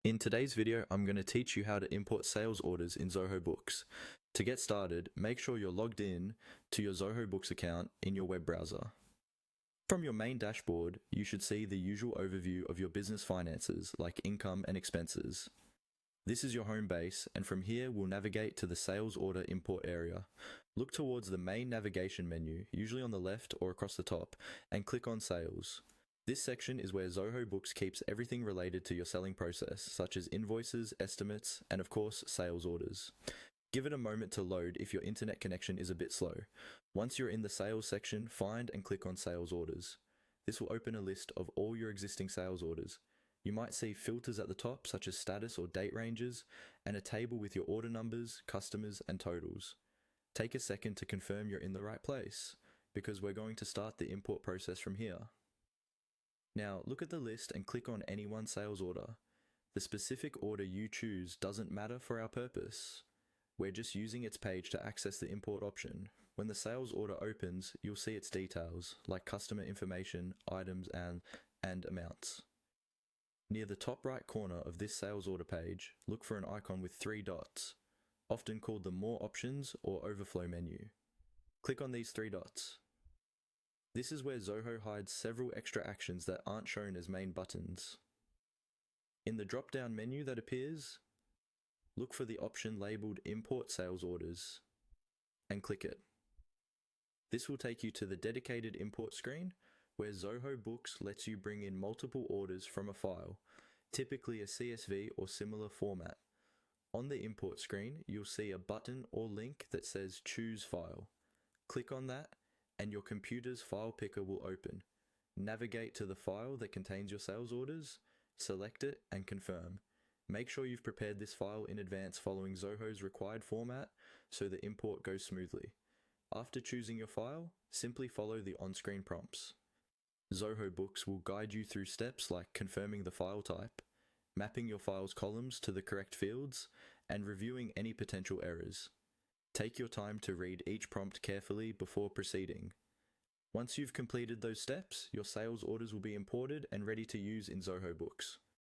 In today's video, I'm going to teach you how to import sales orders in Zoho Books. To get started, make sure you're logged in to your Zoho Books account in your web browser. From your main dashboard, you should see the usual overview of your business finances like income and expenses. This is your home base, and from here we'll navigate to the sales order import area. Look towards the main navigation menu, usually on the left or across the top, and click on Sales. This section is where Zoho Books keeps everything related to your selling process, such as invoices, estimates, and of course, sales orders. Give it a moment to load if your internet connection is a bit slow. Once you're in the sales section, find and click on Sales Orders. This will open a list of all your existing sales orders. You might see filters at the top, such as status or date ranges, and a table with your order numbers, customers, and totals. Take a second to confirm you're in the right place, because we're going to start the import process from here. Now, look at the list and click on any one sales order. The specific order you choose doesn't matter for our purpose. We're just using its page to access the import option. When the sales order opens, you'll see its details, like customer information, items, and amounts. Near the top right corner of this sales order page, look for an icon with 3 dots, often called the More Options or Overflow menu. Click on these 3 dots. This is where Zoho hides several extra actions that aren't shown as main buttons. In the drop-down menu that appears, look for the option labeled Import Sales Orders and click it. This will take you to the dedicated import screen where Zoho Books lets you bring in multiple orders from a file, typically a CSV or similar format. On the import screen, you'll see a button or link that says Choose File. Click on that and your computer's file picker will open. Navigate to the file that contains your sales orders, select it, and confirm. Make sure you've prepared this file in advance following Zoho's required format so the import goes smoothly. After choosing your file, simply follow the on-screen prompts. Zoho Books will guide you through steps like confirming the file type, mapping your file's columns to the correct fields, and reviewing any potential errors. Take your time to read each prompt carefully before proceeding. Once you've completed those steps, your sales orders will be imported and ready to use in Zoho Books.